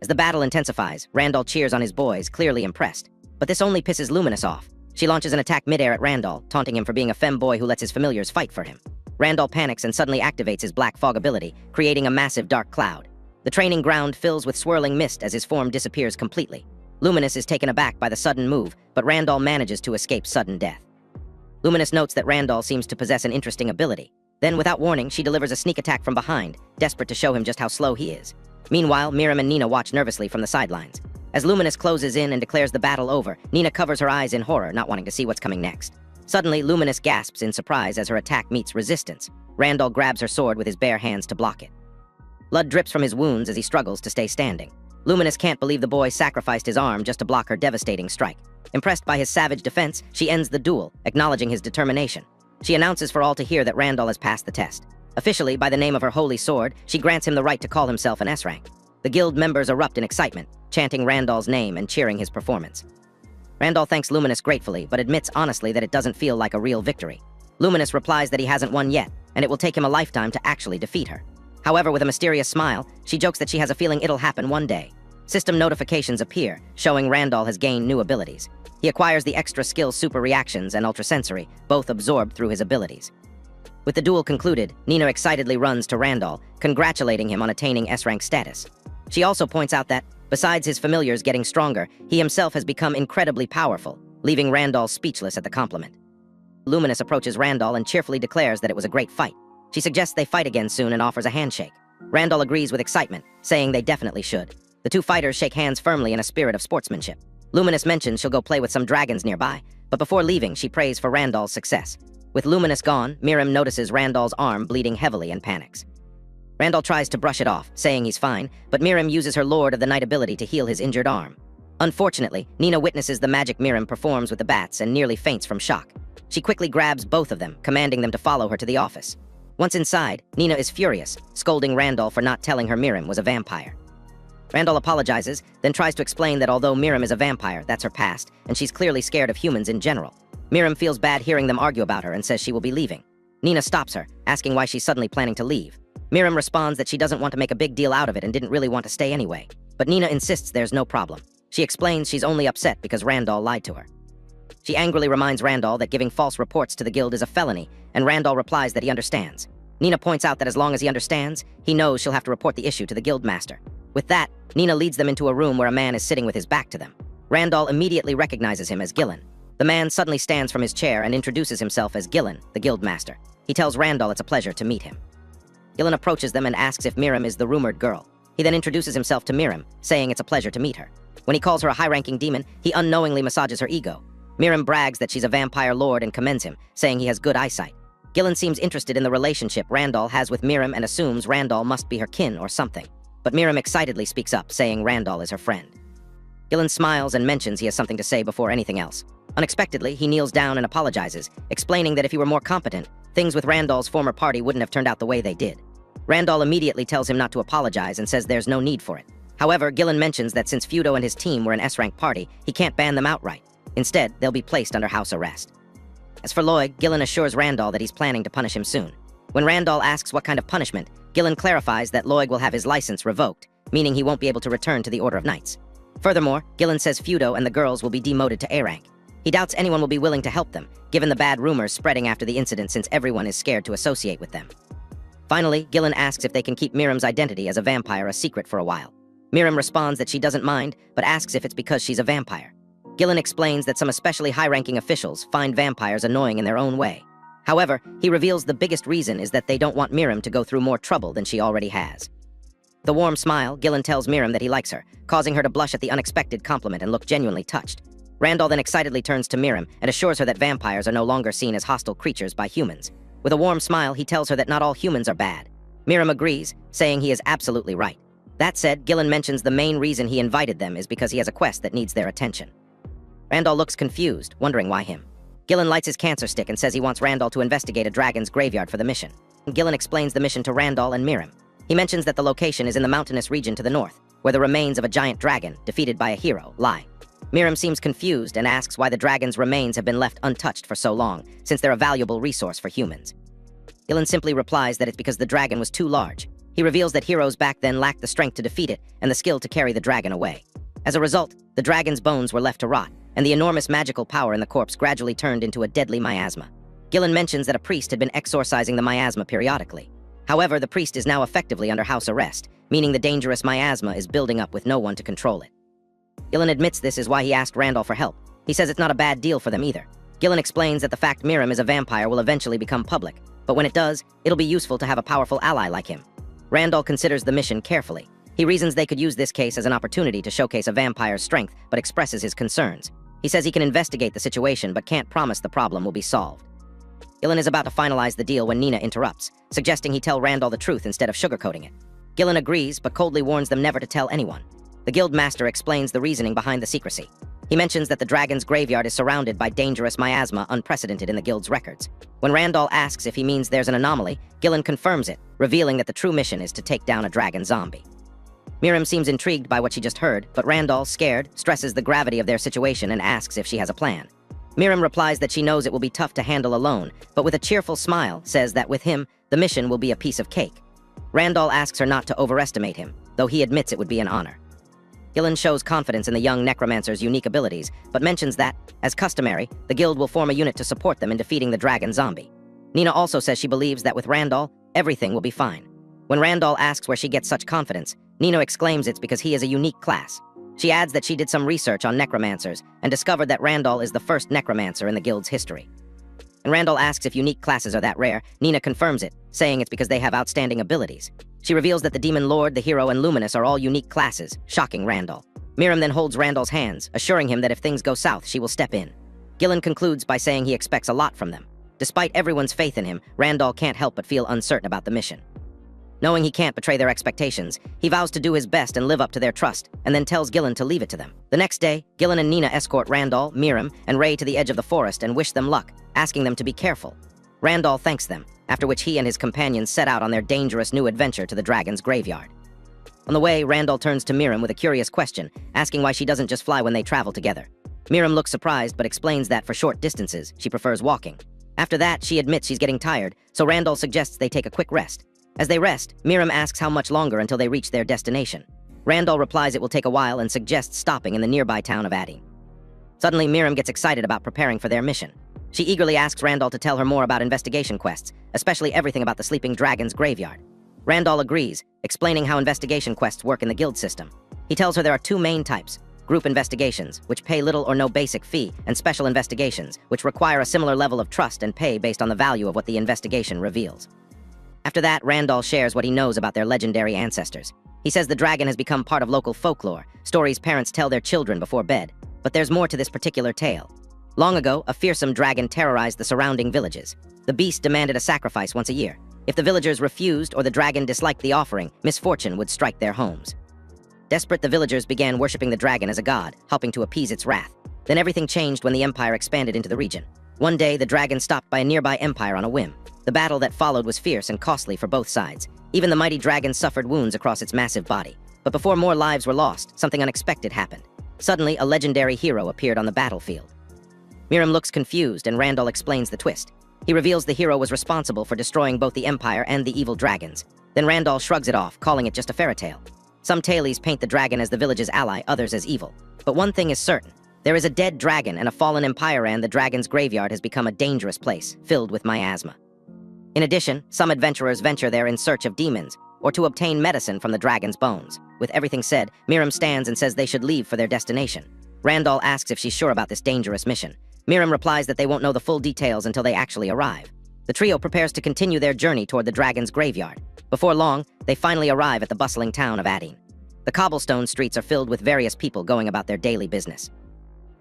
As the battle intensifies, Randall cheers on his boys, clearly impressed. But this only pisses Luminous off. She launches an attack midair at Randall, taunting him for being a femboy who lets his familiars fight for him. Randall panics and suddenly activates his black fog ability, creating a massive dark cloud. The training ground fills with swirling mist as his form disappears completely. Luminous is taken aback by the sudden move, but Randall manages to escape sudden death. Luminous notes that Randall seems to possess an interesting ability. Then, without warning, she delivers a sneak attack from behind, desperate to show him just how slow he is. Meanwhile, Miriam and Nina watch nervously from the sidelines. As Luminous closes in and declares the battle over, Nina covers her eyes in horror, not wanting to see what's coming next. Suddenly, Luminous gasps in surprise as her attack meets resistance. Randall grabs her sword with his bare hands to block it. Blood drips from his wounds as he struggles to stay standing. Luminous can't believe the boy sacrificed his arm just to block her devastating strike. Impressed by his savage defense, she ends the duel, acknowledging his determination. She announces for all to hear that Randall has passed the test. Officially, by the name of her holy sword, she grants him the right to call himself an S-rank. The guild members erupt in excitement, chanting Randall's name and cheering his performance. Randall thanks Luminous gratefully, but admits honestly that it doesn't feel like a real victory. Luminous replies that he hasn't won yet, and it will take him a lifetime to actually defeat her. However, with a mysterious smile, she jokes that she has a feeling it'll happen one day. System notifications appear, showing Randall has gained new abilities. He acquires the extra skill super reactions and ultrasensory, both absorbed through his abilities. With the duel concluded, Nina excitedly runs to Randall, congratulating him on attaining S-rank status. She also points out that, besides his familiars getting stronger, he himself has become incredibly powerful, leaving Randall speechless at the compliment. Luminous approaches Randall and cheerfully declares that it was a great fight. She suggests they fight again soon and offers a handshake. Randall agrees with excitement, saying they definitely should. The two fighters shake hands firmly in a spirit of sportsmanship. Luminous mentions she'll go play with some dragons nearby, but before leaving, she prays for Randall's success. With Luminous gone, Miriam notices Randall's arm bleeding heavily and panics. Randall tries to brush it off, saying he's fine, but Miriam uses her Lord of the Night ability to heal his injured arm. Unfortunately, Nina witnesses the magic Miriam performs with the bats and nearly faints from shock. She quickly grabs both of them, commanding them to follow her to the office. Once inside, Nina is furious, scolding Randall for not telling her Miriam was a vampire. Randall apologizes, then tries to explain that although Miriam is a vampire, that's her past, and she's clearly scared of humans in general. Miriam feels bad hearing them argue about her and says she will be leaving. Nina stops her, asking why she's suddenly planning to leave. Miriam responds that she doesn't want to make a big deal out of it and didn't really want to stay anyway. But Nina insists there's no problem. She explains she's only upset because Randall lied to her. She angrily reminds Randall that giving false reports to the guild is a felony, and Randall replies that he understands. Nina points out that as long as he understands, he knows she'll have to report the issue to the guild master. With that, Nina leads them into a room where a man is sitting with his back to them. Randall immediately recognizes him as Gillen. The man suddenly stands from his chair and introduces himself as Gillen, the guild master. He tells Randall it's a pleasure to meet him. Gillen approaches them and asks if Miriam is the rumored girl. He then introduces himself to Miriam, saying it's a pleasure to meet her. When he calls her a high-ranking demon, he unknowingly massages her ego. Miriam brags that she's a vampire lord and commends him, saying he has good eyesight. Gillen seems interested in the relationship Randall has with Miriam and assumes Randall must be her kin or something. But Miriam excitedly speaks up, saying Randall is her friend. Gillen smiles and mentions he has something to say before anything else. Unexpectedly, he kneels down and apologizes, explaining that if he were more competent, things with Randall's former party wouldn't have turned out the way they did. Randall immediately tells him not to apologize and says there's no need for it. However, Gillen mentions that since Feudo and his team were an S-rank party, he can't ban them outright. Instead, they'll be placed under house arrest. As for Lloyd, Gillen assures Randall that he's planning to punish him soon. When Randall asks what kind of punishment, Gillen clarifies that Lloyd will have his license revoked, meaning he won't be able to return to the Order of Knights. Furthermore, Gillen says Feudo and the girls will be demoted to A-rank. He doubts anyone will be willing to help them, given the bad rumors spreading after the incident since everyone is scared to associate with them. Finally, Gillen asks if they can keep Miriam's identity as a vampire a secret for a while. Miriam responds that she doesn't mind, but asks if it's because she's a vampire. Gillen explains that some especially high-ranking officials find vampires annoying in their own way. However, he reveals the biggest reason is that they don't want Miriam to go through more trouble than she already has. With a warm smile, Gillen tells Miriam that he likes her, causing her to blush at the unexpected compliment and look genuinely touched. Randall then excitedly turns to Miriam and assures her that vampires are no longer seen as hostile creatures by humans. With a warm smile, he tells her that not all humans are bad. Miriam agrees, saying he is absolutely right. That said, Gillen mentions the main reason he invited them is because he has a quest that needs their attention. Randall looks confused, wondering why him. Gillen lights his cancer stick and says he wants Randall to investigate a dragon's graveyard for the mission. Gillen explains the mission to Randall and Miriam. He mentions that the location is in the mountainous region to the north, where the remains of a giant dragon, defeated by a hero, lie. Miriam seems confused and asks why the dragon's remains have been left untouched for so long, since they're a valuable resource for humans. Gillen simply replies that it's because the dragon was too large. He reveals that heroes back then lacked the strength to defeat it and the skill to carry the dragon away. As a result, the dragon's bones were left to rot, and the enormous magical power in the corpse gradually turned into a deadly miasma. Gillen mentions that a priest had been exorcising the miasma periodically. However, the priest is now effectively under house arrest, meaning the dangerous miasma is building up with no one to control it. Gillen admits this is why he asked Randall for help. He says it's not a bad deal for them either. Gillen explains that the fact Miriam is a vampire will eventually become public, but when it does, it'll be useful to have a powerful ally like him. Randall considers the mission carefully. He reasons they could use this case as an opportunity to showcase a vampire's strength, but expresses his concerns. He says he can investigate the situation, but can't promise the problem will be solved. Gillen is about to finalize the deal when Nina interrupts, suggesting he tell Randall the truth instead of sugarcoating it. Gillen agrees, but coldly warns them never to tell anyone. The guild master explains the reasoning behind the secrecy. He mentions that the dragon's graveyard is surrounded by dangerous miasma unprecedented in the guild's records. When Randall asks if he means there's an anomaly, Gillen confirms it, revealing that the true mission is to take down a dragon zombie. Miriam seems intrigued by what she just heard, but Randall, scared, stresses the gravity of their situation and asks if she has a plan. Miriam replies that she knows it will be tough to handle alone, but with a cheerful smile says that with him, the mission will be a piece of cake. Randall asks her not to overestimate him, though he admits it would be an honor. Gillen shows confidence in the young Necromancer's unique abilities, but mentions that, as customary, the guild will form a unit to support them in defeating the dragon zombie. Nina also says she believes that with Randall, everything will be fine. When Randall asks where she gets such confidence, Nina exclaims it's because he is a unique class. She adds that she did some research on Necromancers and discovered that Randall is the first Necromancer in the guild's history. When Randall asks if unique classes are that rare, Nina confirms it, saying it's because they have outstanding abilities. She reveals that the Demon Lord, the Hero, and Luminous are all unique classes, shocking Randall. Miriam then holds Randall's hands, assuring him that if things go south, she will step in. Gillen concludes by saying he expects a lot from them. Despite everyone's faith in him, Randall can't help but feel uncertain about the mission. Knowing he can't betray their expectations, he vows to do his best and live up to their trust, and then tells Gillen to leave it to them. The next day, Gillen and Nina escort Randall, Miriam, and Ray to the edge of the forest and wish them luck, asking them to be careful. Randall thanks them, after which he and his companions set out on their dangerous new adventure to the dragon's graveyard. On the way, Randall turns to Miriam with a curious question, asking why she doesn't just fly when they travel together. Miriam looks surprised but explains that for short distances, she prefers walking. After that, she admits she's getting tired, so Randall suggests they take a quick rest. As they rest, Miriam asks how much longer until they reach their destination. Randall replies it will take a while and suggests stopping in the nearby town of Adding. Suddenly, Miriam gets excited about preparing for their mission. She eagerly asks Randall to tell her more about investigation quests, especially everything about the sleeping dragon's graveyard. Randall agrees, explaining how investigation quests work in the guild system. He tells her there are two main types: group investigations, which pay little or no basic fee, and special investigations, which require a similar level of trust and pay based on the value of what the investigation reveals. After that, Randall shares what he knows about their legendary ancestors. He says the dragon has become part of local folklore, stories parents tell their children before bed. But there's more to this particular tale. Long ago, a fearsome dragon terrorized the surrounding villages. The beast demanded a sacrifice once a year. If the villagers refused or the dragon disliked the offering, misfortune would strike their homes. Desperate, the villagers began worshipping the dragon as a god, helping to appease its wrath. Then everything changed when the empire expanded into the region. One day, the dragon stopped by a nearby empire on a whim. The battle that followed was fierce and costly for both sides. Even the mighty dragon suffered wounds across its massive body. But before more lives were lost, something unexpected happened. Suddenly, a legendary hero appeared on the battlefield. Miriam looks confused, and Randall explains the twist. He reveals the hero was responsible for destroying both the Empire and the evil dragons. Then Randall shrugs it off, calling it just a fairy tale. Some tailies paint the dragon as the village's ally, others as evil. But one thing is certain. There is a dead dragon and a fallen empire, and the dragon's graveyard has become a dangerous place, filled with miasma. In addition, some adventurers venture there in search of demons, or to obtain medicine from the dragon's bones. With everything said, Miriam stands and says they should leave for their destination. Randall asks if she's sure about this dangerous mission. Miriam replies that they won't know the full details until they actually arrive. The trio prepares to continue their journey toward the dragon's graveyard. Before long, they finally arrive at the bustling town of Adding. The cobblestone streets are filled with various people going about their daily business.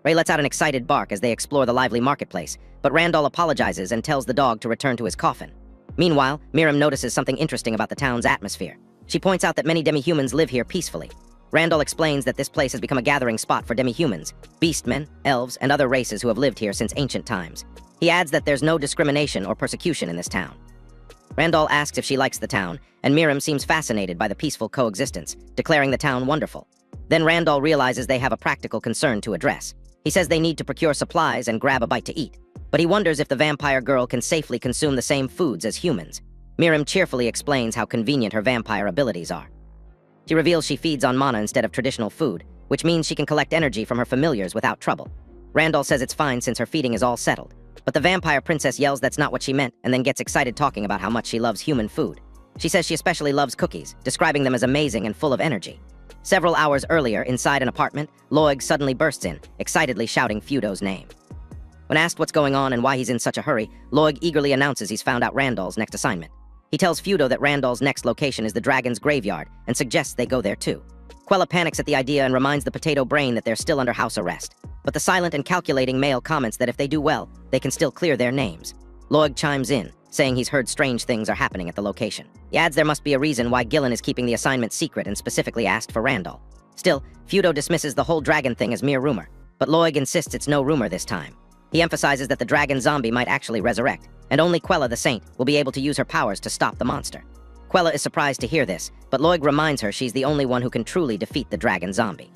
Ray lets out an excited bark as they explore the lively marketplace, but Randall apologizes and tells the dog to return to his coffin. Meanwhile, Miriam notices something interesting about the town's atmosphere. She points out that many demi-humans live here peacefully. Randall explains that this place has become a gathering spot for demi-humans, beastmen, elves, and other races who have lived here since ancient times. He adds that there's no discrimination or persecution in this town. Randall asks if she likes the town, and Miriam seems fascinated by the peaceful coexistence, declaring the town wonderful. Then Randall realizes they have a practical concern to address. He says they need to procure supplies and grab a bite to eat, but he wonders if the vampire girl can safely consume the same foods as humans. Miriam cheerfully explains how convenient her vampire abilities are. She reveals she feeds on mana instead of traditional food, which means she can collect energy from her familiars without trouble. Randall says it's fine since her feeding is all settled, but the vampire princess yells that's not what she meant and then gets excited talking about how much she loves human food. She says she especially loves cookies, describing them as amazing and full of energy. Several hours earlier, inside an apartment, Loig suddenly bursts in, excitedly shouting Feudo's name. When asked what's going on and why he's in such a hurry, Loig eagerly announces he's found out Randall's next assignment. He tells Feudo that Randall's next location is the dragon's graveyard and suggests they go there too. Quella panics at the idea and reminds the potato brain that they're still under house arrest. But the silent and calculating male comments that if they do well, they can still clear their names. Loig chimes in, saying he's heard strange things are happening at the location. He adds there must be a reason why Gillen is keeping the assignment secret and specifically asked for Randall. Still, Feudo dismisses the whole dragon thing as mere rumor, but Loig insists it's no rumor this time. He emphasizes that the dragon zombie might actually resurrect, and only Quella the Saint will be able to use her powers to stop the monster. Quella is surprised to hear this, but Loig reminds her she's the only one who can truly defeat the dragon zombie.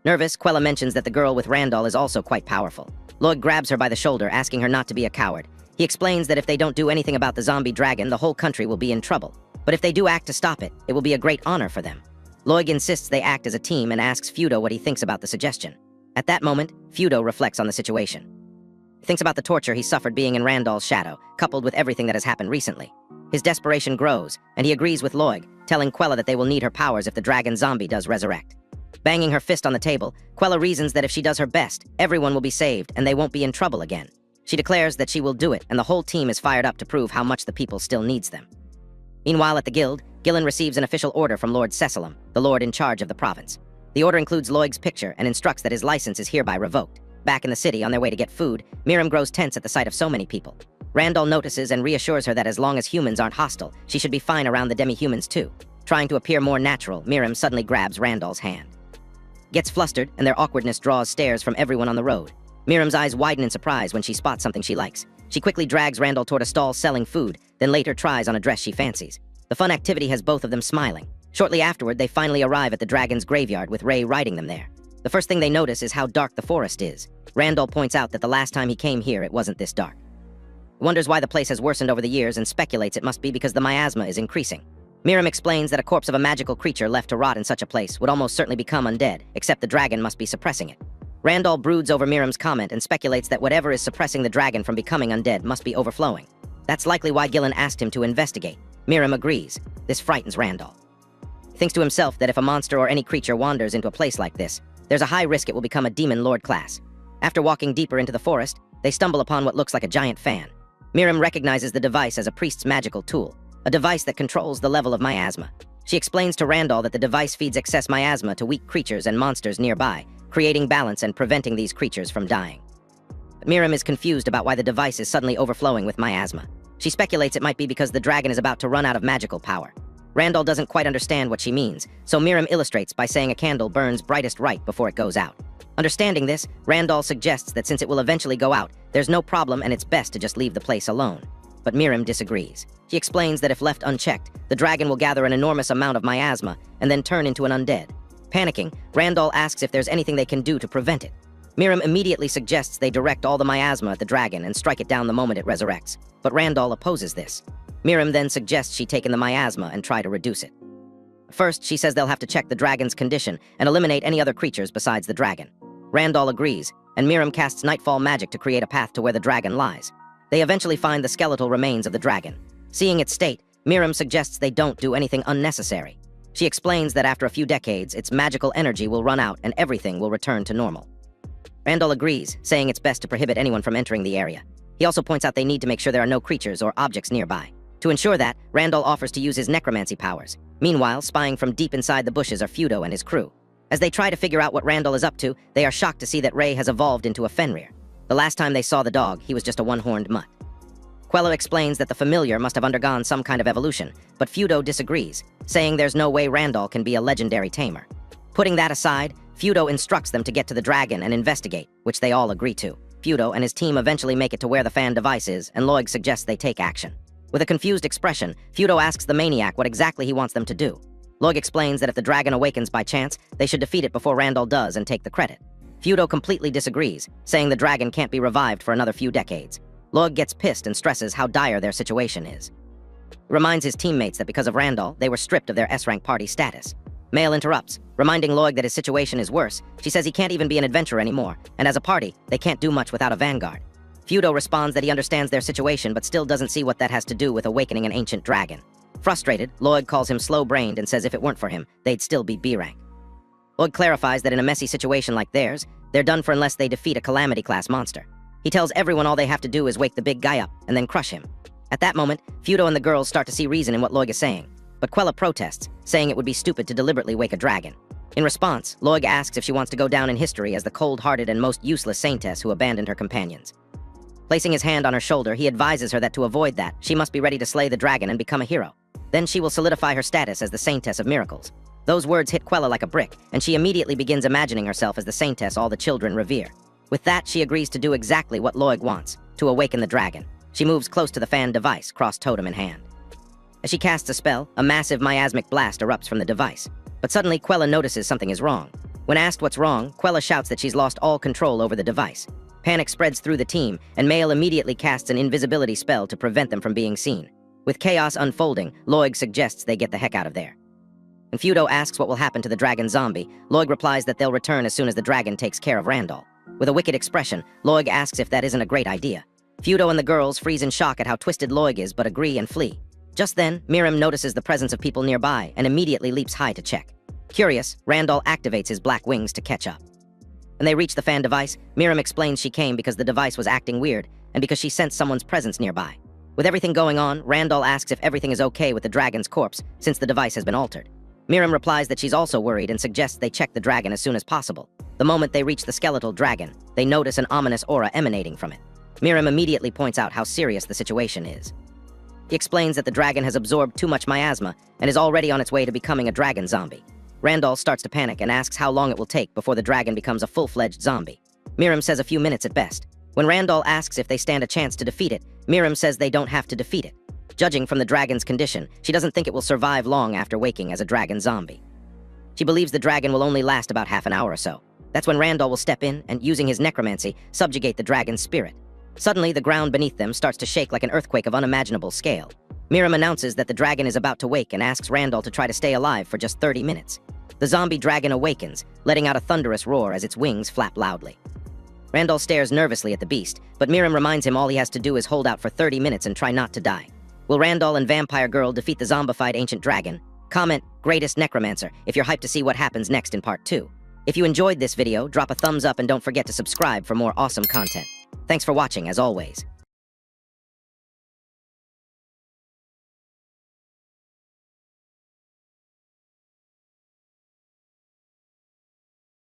Nervous, Quella mentions that the girl with Randall is also quite powerful. Loig grabs her by the shoulder, asking her not to be a coward. He explains that if they don't do anything about the zombie dragon, the whole country will be in trouble. But if they do act to stop it, it will be a great honor for them. Loig insists they act as a team and asks Feudo what he thinks about the suggestion. At that moment, Feudo reflects on the situation. He thinks about the torture he suffered being in Randall's shadow, coupled with everything that has happened recently. His desperation grows, and he agrees with Loig, telling Quella that they will need her powers if the dragon zombie does resurrect. Banging her fist on the table, Quella reasons that if she does her best, everyone will be saved and they won't be in trouble again. She declares that she will do it, and the whole team is fired up to prove how much the people still needs them. Meanwhile, at the guild, Gillen receives an official order from Lord Cecilum, the lord in charge of the province. The order includes Loig's picture and instructs that his license is hereby revoked. Back in the city, on their way to get food, Miriam grows tense at the sight of so many people. Randall notices and reassures her that as long as humans aren't hostile, she should be fine around the demi-humans too. Trying to appear more natural, Miriam suddenly grabs Randall's hand. Gets flustered, and their awkwardness draws stares from everyone on the road. Miriam's eyes widen in surprise when she spots something she likes. She quickly drags Randall toward a stall selling food, then later tries on a dress she fancies. The fun activity has both of them smiling. Shortly afterward, they finally arrive at the dragon's graveyard with Ray riding them there. The first thing they notice is how dark the forest is. Randall points out that the last time he came here, it wasn't this dark. He wonders why the place has worsened over the years and speculates it must be because the miasma is increasing. Miriam explains that a corpse of a magical creature left to rot in such a place would almost certainly become undead, except the dragon must be suppressing it. Randall broods over Miriam's comment and speculates that whatever is suppressing the dragon from becoming undead must be overflowing. That's likely why Gillen asked him to investigate. Miriam agrees. This frightens Randall. He thinks to himself that if a monster or any creature wanders into a place like this, there's a high risk it will become a demon lord class. After walking deeper into the forest, they stumble upon what looks like a giant fan. Miriam recognizes the device as a priest's magical tool, a device that controls the level of miasma. She explains to Randall that the device feeds excess miasma to weak creatures and monsters nearby, creating balance and preventing these creatures from dying. But Miriam is confused about why the device is suddenly overflowing with miasma. She speculates it might be because the dragon is about to run out of magical power. Randall doesn't quite understand what she means, so Miriam illustrates by saying a candle burns brightest right before it goes out. Understanding this, Randall suggests that since it will eventually go out, there's no problem and it's best to just leave the place alone. But Miriam disagrees. She explains that if left unchecked, the dragon will gather an enormous amount of miasma and then turn into an undead. Panicking, Randall asks if there's anything they can do to prevent it. Miriam immediately suggests they direct all the miasma at the dragon and strike it down the moment it resurrects. But Randall opposes this. Miriam then suggests she take in the miasma and try to reduce it. First, she says they'll have to check the dragon's condition and eliminate any other creatures besides the dragon. Randall agrees, and Miriam casts Nightfall magic to create a path to where the dragon lies. They eventually find the skeletal remains of the dragon. Seeing its state, Miriam suggests they don't do anything unnecessary. She explains that after a few decades, its magical energy will run out and everything will return to normal. Randall agrees, saying it's best to prohibit anyone from entering the area. He also points out they need to make sure there are no creatures or objects nearby. To ensure that, Randall offers to use his necromancy powers. Meanwhile, spying from deep inside the bushes are Feudo and his crew. As they try to figure out what Randall is up to, they are shocked to see that Ray has evolved into a Fenrir. The last time they saw the dog, he was just a one-horned mutt. Quello explains that the familiar must have undergone some kind of evolution, but Feudo disagrees, saying there's no way Randall can be a legendary tamer. Putting that aside, Feudo instructs them to get to the dragon and investigate, which they all agree to. Feudo and his team eventually make it to where the fan device is, and Loig suggests they take action. With a confused expression, Feudo asks the maniac what exactly he wants them to do. Loig explains that if the dragon awakens by chance, they should defeat it before Randall does and take the credit. Feudo completely disagrees, saying the dragon can't be revived for another few decades. Loig gets pissed and stresses how dire their situation is. He reminds his teammates that because of Randall, they were stripped of their S-rank party status. Mail interrupts, reminding Loig that his situation is worse. She says he can't even be an adventurer anymore, and as a party, they can't do much without a vanguard. Feudo responds that he understands their situation but still doesn't see what that has to do with awakening an ancient dragon. Frustrated, Loig calls him slow-brained and says if it weren't for him, they'd still be B-rank. Loig clarifies that in a messy situation like theirs, they're done for unless they defeat a Calamity-class monster. He tells everyone all they have to do is wake the big guy up and then crush him. At that moment, Feudo and the girls start to see reason in what Loig is saying, but Quella protests, saying it would be stupid to deliberately wake a dragon. In response, Loig asks if she wants to go down in history as the cold-hearted and most useless saintess who abandoned her companions. Placing his hand on her shoulder, he advises her that to avoid that, she must be ready to slay the dragon and become a hero. Then she will solidify her status as the saintess of miracles. Those words hit Quella like a brick, and she immediately begins imagining herself as the saintess all the children revere. With that, she agrees to do exactly what Loig wants, to awaken the dragon. She moves close to the fan device, cross-totem in hand. As she casts a spell, a massive miasmic blast erupts from the device. But suddenly, Quella notices something is wrong. When asked what's wrong, Quella shouts that she's lost all control over the device. Panic spreads through the team, and Mael immediately casts an invisibility spell to prevent them from being seen. With chaos unfolding, Loig suggests they get the heck out of there. When Feudo asks what will happen to the dragon zombie, Loig replies that they'll return as soon as the dragon takes care of Randall. With a wicked expression, Loig asks if that isn't a great idea. Feudo and the girls freeze in shock at how twisted Loig is but agree and flee. Just then, Miriam notices the presence of people nearby and immediately leaps high to check. Curious, Randall activates his black wings to catch up. When they reach the fan device, Miriam explains she came because the device was acting weird and because she sensed someone's presence nearby. With everything going on, Randall asks if everything is okay with the dragon's corpse since the device has been altered. Miriam replies that she's also worried and suggests they check the dragon as soon as possible. The moment they reach the skeletal dragon, they notice an ominous aura emanating from it. Miriam immediately points out how serious the situation is. He explains that the dragon has absorbed too much miasma and is already on its way to becoming a dragon zombie. Randall starts to panic and asks how long it will take before the dragon becomes a full-fledged zombie. Miriam says a few minutes at best. When Randall asks if they stand a chance to defeat it, Miriam says they don't have to defeat it. Judging from the dragon's condition, she doesn't think it will survive long after waking as a dragon zombie. She believes the dragon will only last about half an hour or so. That's when Randall will step in and, using his necromancy, subjugate the dragon's spirit. Suddenly, the ground beneath them starts to shake like an earthquake of unimaginable scale. Miriam announces that the dragon is about to wake and asks Randall to try to stay alive for just 30 minutes. The zombie dragon awakens, letting out a thunderous roar as its wings flap loudly. Randall stares nervously at the beast, but Miriam reminds him all he has to do is hold out for 30 minutes and try not to die. Will Randall and Vampire Girl defeat the zombified ancient dragon? Comment, Greatest Necromancer, if you're hyped to see what happens next in Part 2. If you enjoyed this video, drop a thumbs up and don't forget to subscribe for more awesome content. Thanks for watching, as always.